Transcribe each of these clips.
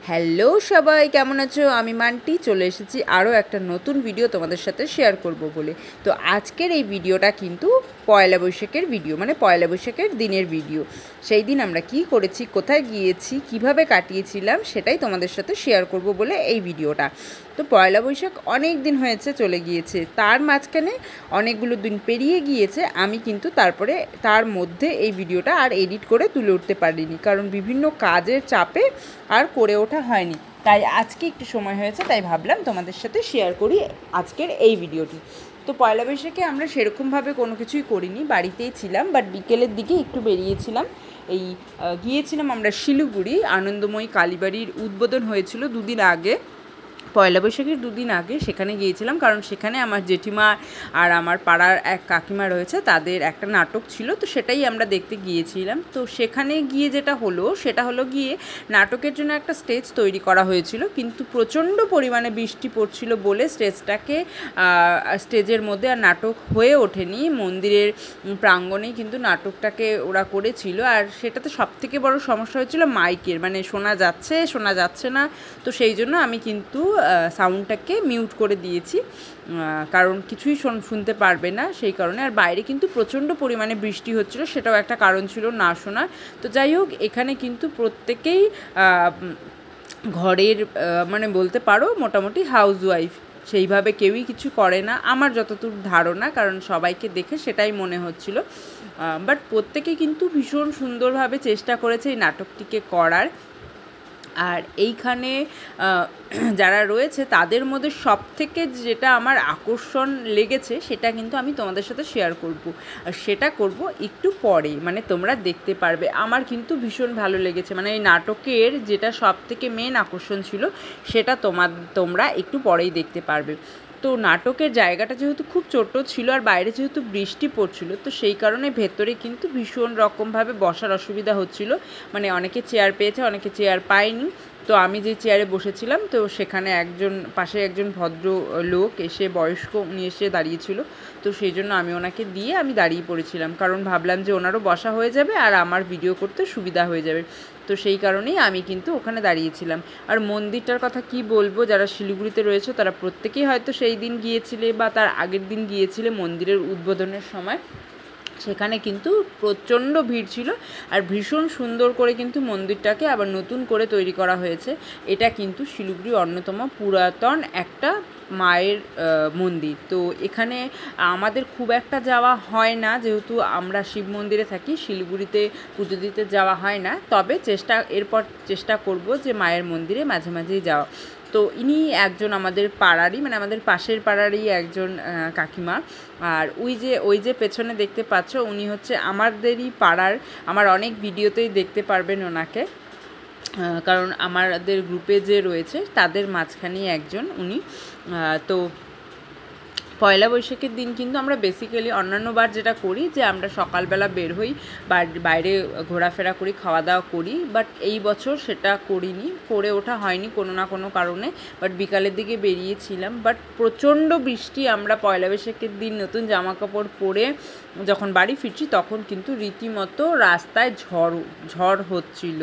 Hello সবাই, কেমন আছো? আমি মান্টি চলে এসেছি আরও একটা নতুন ভিডিও তোমাদের সাথে শেয়ার করব বলে। তো আজকের এই ভিডিওটা কিন্তু পয়লা বৈশাখের ভিডিও, মানে পয়লা বৈশাখের দিনের ভিডিও। সেই দিন আমরা কি করেছি, কোথায় গিয়েছি, কিভাবে কাটিয়েছিলাম, সেটাই তোমাদের সাথে শেয়ার করব বলে এই ভিডিওটা। তো পয়লা বৈশাখ অনেক দিন হয়েছে, চলে গিয়েছে, তার মাঝখানে অনেকগুলো দিন পেরিয়ে গিয়েছে। আমি কিন্তু তারপরে তার মধ্যে এই ভিডিওটা আর এডিট করে তুলে উঠতে পারিনি, কারণ বিভিন্ন কাজের চাপে আর করে ওঠা হয়নি। তাই আজকে একটু সময় হয়েছে, তাই ভাবলাম তোমাদের সাথে শেয়ার করি আজকের এই ভিডিওটি। তো পয়লা বৈশাখে আমরা সেরকমভাবে কোনো কিছুই করিনি, বাড়িতেই ছিলাম, বাট বিকেলের দিকে একটু বেরিয়েছিলাম। গিয়েছিলাম আমরা শিলিগুড়ি, আনন্দময়ী কালীবাড়ির উদ্বোধন হয়েছিল দুদিন আগে, পয়লা বৈশাখের দুদিন আগে সেখানে গিয়েছিলাম, কারণ সেখানে আমার জেঠিমা আর আমার পাড়ার এক কাকিমা রয়েছে, তাদের একটা নাটক ছিল, তো সেটাই আমরা দেখতে গিয়েছিলাম। তো সেখানে গিয়ে যেটা হলো সেটা হলো গিয়ে নাটকের জন্য একটা স্টেজ তৈরি করা হয়েছিল, কিন্তু প্রচণ্ড পরিমাণে বৃষ্টি পড়ছিল বলে স্টেজের মধ্যে আর নাটক হয়ে ওঠেনি। মন্দিরের প্রাঙ্গণেই কিন্তু নাটকটাকে ওরা করেছিল, আর সেটাতে সবথেকে বড় সমস্যা হয়েছিল মাইকের, মানে শোনা যাচ্ছে না। তো সেই জন্য আমি কিন্তু সাউন্ডটাকে মিউট করে দিয়েছি, কারণ কিছুই শুনতে পারবে না সেই কারণে। আর বাইরে কিন্তু প্রচণ্ড পরিমাণে বৃষ্টি হচ্ছিল, সেটাও একটা কারণ ছিল না শোনার। তো যাই হোক, এখানে কিন্তু প্রত্যেকেই ঘরের মানে বলতে পারো মোটামুটি হাউসওয়াইফ, সেইভাবে কেউই কিছু করে না আমার যতদূর ধারণা, কারণ সবাইকে দেখে সেটাই মনে হচ্ছিল। বাট প্রত্যেকে কিন্তু ভীষণ সুন্দরভাবে চেষ্টা করেছে এই নাটকটিকে করার। আর এইখানে যারা রয়েছে তাদের মধ্যে সবথেকে যেটা আমার আকর্ষণ লেগেছে সেটা কিন্তু আমি তোমাদের সাথে শেয়ার করব, আর সেটা করব একটু পরে, মানে তোমরা দেখতে পারবে। আমার কিন্তু ভীষণ ভালো লেগেছে, মানে এই নাটকের যেটা সবথেকে মেন আকর্ষণ ছিল সেটা তোমরা একটু পরেই দেখতে পারবে। তো নাটকের জায়গাটা যেহেতু খুব ছোটো ছিল আর বাইরে যেহেতু বৃষ্টি পড়ছিল, তো সেই কারণে ভেতরে কিন্তু ভীষণ রকমভাবে বসার অসুবিধা হচ্ছিল, মানে অনেকে চেয়ার পেয়েছে, অনেকে চেয়ার পায়নি। তো আমি যে চেয়ারে বসেছিলাম, তো সেখানে পাশে একজন ভদ্র লোক এসে, বয়স্ক, উনি এসে দাঁড়িয়েছিল। তো সেই জন্য আমি ওনাকে দিয়ে আমি দাঁড়িয়ে পড়েছিলাম, কারণ ভাবলাম যে ওনারও বসা হয়ে যাবে আর আমার ভিডিও করতে সুবিধা হয়ে যাবে। তো সেই কারণেই আমি কিন্তু ওখানে দাঁড়িয়েছিলাম। আর মন্দিরটার কথা কি বলবো, যারা শিলিগুড়িতে রয়েছে তারা প্রত্যেকেই হয়তো সেই দিন গিয়েছিলে বা তার আগের দিন গিয়েছিলে মন্দিরের উদ্বোধনের সময়। সেখানে কিন্তু প্রচণ্ড ভিড় ছিল, আর ভীষণ সুন্দর করে কিন্তু মন্দিরটাকে আবার নতুন করে তৈরি করা হয়েছে। এটা কিন্তু শিলিগুড়ির অন্যতম পুরাতন একটা মায়ের মন্দির। তো এখানে আমাদের খুব একটা যাওয়া হয় না, যেহেতু আমরা শিব মন্দিরে থাকি, শিলিগুড়িতে পুজো দিতে যাওয়া হয় না। তবে এরপর চেষ্টা করব যে মায়ের মন্দিরে মাঝে মাঝেই যাওয়া। তো ইনি একজন আমাদের পাড়ারই, মানে আমাদের পাশের পাড়ারই একজন কাকিমা। আর ওই যে পেছনে দেখতে পাচ্ছ, উনি হচ্ছে আমাদেরই পাড়ার, আমার অনেক ভিডিওতেই দেখতে পারবেন ওনাকে, কারণ আমাদের গ্রুপে যে রয়েছে তাদের মাঝখানেই একজন উনি। তো পয়লা বৈশাখের দিন কিন্তু আমরা বেসিক্যালি অন্যান্যবার যেটা করি যে আমরা সকালবেলা বের হই, বাইরে ঘোরাফেরা করি, খাওয়া দাওয়া করি, বাট এই বছর সেটা করিনি, করে ওঠা হয়নি কোনো না কোনো কারণে। বাট বিকালের দিকে বেরিয়েছিলাম, বাট প্রচণ্ড বৃষ্টি। আমরা পয়লা বৈশাখের দিন নতুন জামা কাপড় পরে যখন বাড়ি ফিরছি, তখন কিন্তু রীতিমতো রাস্তায় ঝড় হচ্ছিল,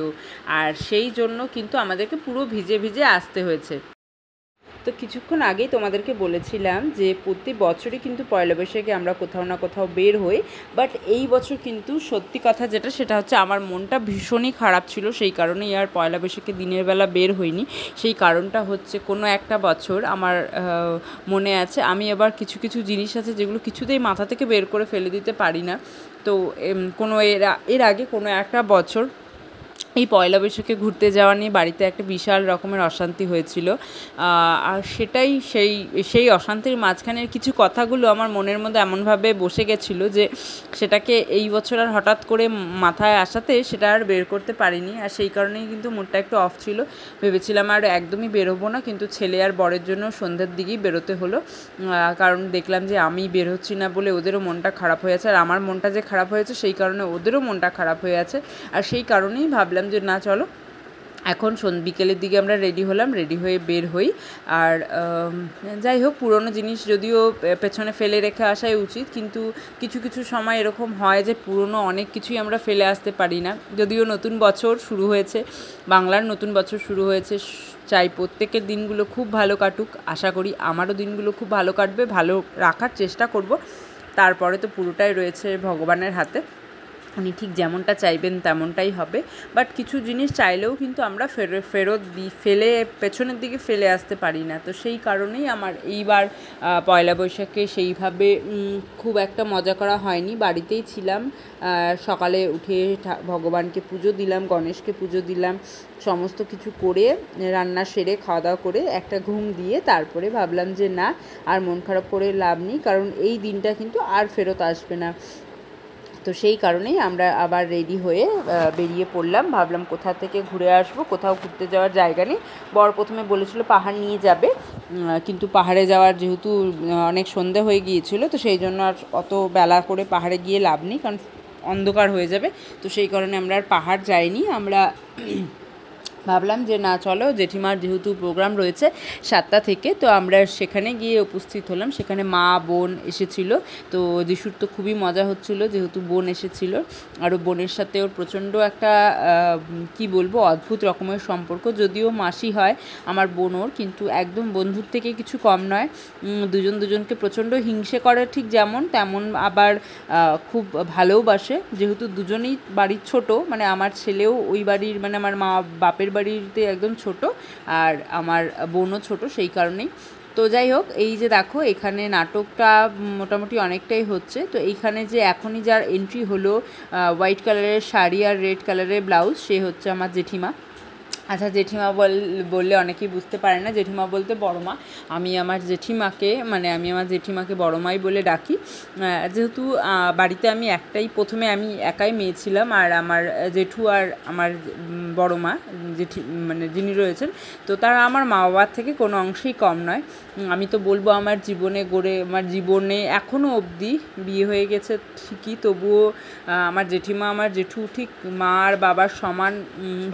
আর সেই জন্য কিন্তু আমাদেরকে পুরো ভিজে ভিজে আসতে হয়েছে। তো কিছুক্ষণ আগেই তোমাদেরকে বলেছিলাম যে প্রতি বছরই কিন্তু পয়লা বৈশাখে আমরা কোথাও না কোথাও বের হই, বাট এই বছর কিন্তু সত্যি কথা যেটা, সেটা হচ্ছে আমার মনটা ভীষণই খারাপ ছিল, সেই কারণেই আর পয়লা বৈশাখে দিনের বেলা বের হইনি। সেই কারণটা হচ্ছে, কোনো একটা বছর আমার মনে আছে, আমি আবার কিছু কিছু জিনিস আছে যেগুলো কিছুতেই মাথা থেকে বের করে ফেলে দিতে পারি না। তো এর আগে কোনো একটা বছর এই পয়লা বৈশাখে ঘুরতে যাওয়া নিয়ে বাড়িতে একটা বিশাল রকমের অশান্তি হয়েছিল, আর সেটাই সেই অশান্তির মাঝখানের কিছু কথাগুলো আমার মনের মধ্যে এমনভাবে বসে গেছিলো যে সেটাকে এই বছর আর হঠাৎ করে মাথায় আসাতে সেটা আর বের করতে পারিনি। আর সেই কারণেই কিন্তু মুডটা একটু অফ ছিল, ভেবেছিলাম আর একদমই বেরোবো না, কিন্তু ছেলে আর বরের জন্য সন্ধ্যের দিকেই বেরোতে হলো, কারণ দেখলাম যে আমি বের হচ্ছি না বলে ওদেরও মনটা খারাপ হয়ে আছে, আর আমার মনটা যে খারাপ হয়েছে সেই কারণে ওদেরও মনটা খারাপ হয়ে আছে। আর সেই কারণেই ভাবলাম যে না, চলো এখন বিকেলের দিকে আমরা রেডি হলাম, রেডি হয়ে বের হই। আর যাই হোক, পুরনো জিনিস যদিও পেছনে ফেলে রেখে আসাই উচিত, কিন্তু কিছু কিছু সময় এরকম হয় যে পুরনো অনেক কিছুই আমরা ফেলে আসতে পারি না। যদিও নতুন বছর শুরু হয়েছে, বাংলার নতুন বছর শুরু হয়েছে, চাই প্রত্যেকের দিনগুলো খুব ভালো কাটুক। আশা করি আমারও দিনগুলো খুব ভালো কাটবে, ভালো রাখার চেষ্টা করব। তারপরে তো পুরোটাই রয়েছে ভগবানের হাতে, উনি ঠিক যেমনটা চাইবেন তেমনটাই হবে। বাট কিছু জিনিস চাইলেও কিন্তু আমরা ফেরত ফেলে পেছনের দিকে ফেলে আসতে পারি না। তো সেই কারণেই আমার এইবার পয়লা বৈশাখে সেইভাবে খুব একটা মজা করা হয়নি, বাড়িতেই ছিলাম। সকালে উঠে ভগবানকে পুজো দিলাম, গণেশকে পুজো দিলাম, সমস্ত কিছু করে রান্না সেরে খাওয়া দাওয়া করে একটা ঘুম দিয়ে তারপরে ভাবলাম যে না, আর মন খারাপ করে লাভ নেই, কারণ এই দিনটা কিন্তু আর ফেরত আসবে না। তো সেই কারণেই আমরা আবার রেডি হয়ে বেরিয়ে পড়লাম। ভাবলাম কোথা থেকে ঘুরে আসবো, কোথাও ঘুরতে যাওয়ার জায়গা নেই। বর প্রথমে বলেছিল পাহাড় নিয়ে যাবে, কিন্তু পাহাড়ে যাওয়ার যেহেতু অনেক সন্ধে হয়ে গিয়েছিল, তো সেই জন্য আর অত বেলা করে পাহাড়ে গিয়ে লাভ নেই, কারণ অন্ধকার হয়ে যাবে। তো সেই কারণে আমরা আর পাহাড় যাইনি। আমরা ভাবলাম যে না, চলো, জেঠিমার যেহেতু প্রোগ্রাম রয়েছে 7টা থেকে, তো আমরা সেখানে গিয়ে উপস্থিত হলাম। সেখানে মা বোন এসেছিলো, তো যিশুর তো খুবই মজা হচ্ছিলো যেহেতু বোন এসেছিলো। আরও বোনের সাথে ওর প্রচণ্ড একটা কি বলবো, অদ্ভুত রকমের সম্পর্ক। যদিও মাসি হয় আমার বোন ওর, কিন্তু একদম বন্ধুর থেকে কিছু কম নয়। দুজন দুজনকে প্রচণ্ড হিংসে করে, ঠিক যেমন তেমন আবার খুব ভালোবাসে। যেহেতু দুজনেই বাড়ির ছোট, মানে আমার ছেলেও ওই বাড়ির, মানে আমার মা বাপের বাড়িতে একদম ছোট, আর আমার বোনও ছোট, সেই কারণেই। তো যাই হোক, এই যে দেখো এখানে নাটকটা মোটামুটি অনেকটাই হচ্ছে। তো এইখানে যে এখনই যার এন্ট্রি হলো, হোয়াইট কালারের শাড়ি আর রেড কালারের ব্লাউজ, সে হচ্ছে আমার জেঠিমা। আচ্ছা, জেঠিমা বললে অনেকেই বুঝতে পারে না, জেঠিমা বলতে বড় মা। আমি আমার জেঠিমাকে বড় মাই বলে ডাকি। যেহেতু বাড়িতে আমি প্রথমে আমি একাই মেয়ে ছিলাম, আর আমার জেঠু আর আমার বড় মা মানে যিনি রয়েছেন, তো তারা আমার মা বাবার থেকে কোনো অংশেই কম নয়। আমি তো বলবো আমার জীবনে এখনও অবধি বিয়ে হয়ে গেছে ঠিকই, তবুও আমার জেঠিমা আমার জেঠু ঠিক মা আর বাবার সমান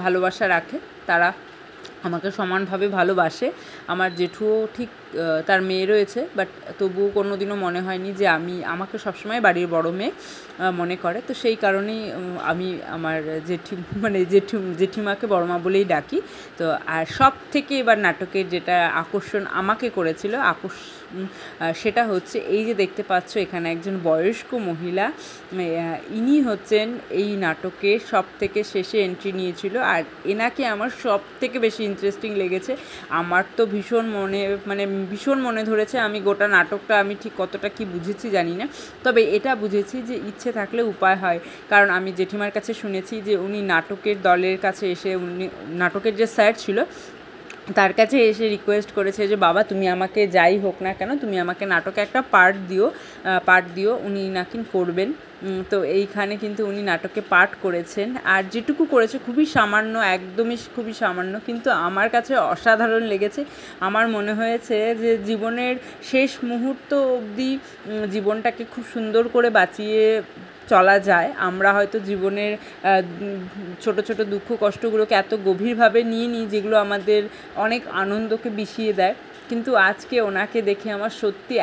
ভালোবাসা রাখে। তারা আমাকে সমানভাবে ভালোবাসে। আমার জেঠুও ঠিক তার মেয়ে রয়েছে, বাট তবুও কোনো দিনও মনে হয়নি যে আমাকে সবসময় বাড়ির বড় মেয়ে মনে করে। তো সেই কারণেই আমি আমার জেঠিমাকে বড় মা বলেই ডাকি। তো আর সব থেকে এবার নাটকের যেটা আকর্ষণ আমাকে করেছিল, সেটা হচ্ছে এই যে দেখতে পাচ্ছ এখানে একজন বয়স্ক মহিলা, ইনি হচ্ছেন এই নাটকের সব থেকে শেষে এন্ট্রি নিয়েছিল। আর এনাকে আমার সব থেকে বেশি ইন্টারেস্টিং লেগেছে। আমার তো ভীষণ মনে ধরেছে। আমি গোটা নাটকটা আমি ঠিক কতটা কি বুঝেছি জানি না, তবে এটা বুঝেছি যে ইচ্ছে থাকলে উপায় হয়। কারণ আমি জেঠিমার কাছে শুনেছি যে উনি নাটকের দলের কাছে এসে, নাটকের যে স্যার ছিল তার কাছে এসে রিকোয়েস্ট করেছে যে বাবা, তুমি আমাকে যাই হোক না কেন, তুমি আমাকে নাটকে একটা পার্ট দিও। উনি নাকি করবেন। তো এইখানে কিন্তু উনি নাটকে পাঠ করেছেন, আর যেটুকু করেছে খুবই সামান্য, একদমই খুবই সামান্য, কিন্তু আমার কাছে অসাধারণ লেগেছে। আমার মনে হয়েছে যে জীবনের শেষ মুহূর্ত অবধি জীবনটাকে খুব সুন্দর করে বাঁচিয়ে চলা যায়। আমরা হয়তো জীবনের ছোট ছোট দুঃখ কষ্টগুলোকে এত গভীরভাবে নিয়ে নিই, যেগুলো আমাদের অনেক আনন্দকে বিষিয়ে দেয়। কিন্তু আজকে ওনাকে দেখে আমার সত্যি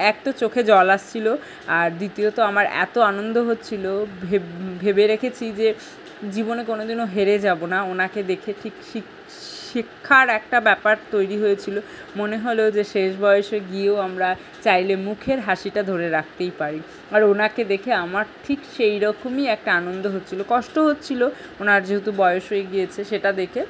এক তো চোখে জল আসছিল, আর দ্বিতীয়ত আমার এত আনন্দ হচ্ছিল। ভেবে রেখেছি যে জীবনে কোনোদিনও হেরে যাব না। ওনাকে দেখে ঠিক শিক্ষার একটা ব্যাপার তৈরি হয়েছিল। মনে হলো যে শেষ বয়সে গিয়েও আমরা চাইলে মুখের হাসিটা ধরে রাখতেই পারি। আর ওনাকে দেখে আমার ঠিক সেই রকমই একটা আনন্দ হচ্ছিল। কষ্ট হচ্ছিল ওনার যেহেতু বয়স হয়ে গিয়েছে সেটা দেখে,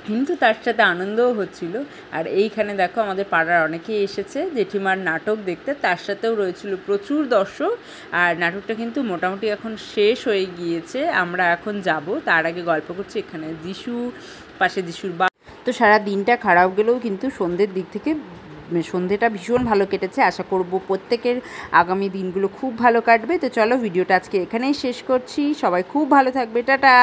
কিন্তু তার সাথে আনন্দও হচ্ছিল। আর এইখানে দেখো আমাদের পাড়ার অনেকেই এসেছে জেঠিমার নাটক দেখতে, তার সাথেও রয়েছিল প্রচুর দর্শক। আর নাটকটা কিন্তু মোটামুটি এখন শেষ হয়ে গিয়েছে, আমরা এখন যাব। তার আগে গল্প করছি এখানে পাশে যিশুর তো সারা দিনটা খারাপ গেলেও কিন্তু সন্ধ্যের দিক থেকে সন্ধ্যেটা ভীষণ ভালো কেটেছে। আশা করব প্রত্যেকের আগামী দিনগুলো খুব ভালো কাটবে। তো চলো, ভিডিওটা আজকে এখানেই শেষ করছি। সবাই খুব ভালো থাকবে, টাটা।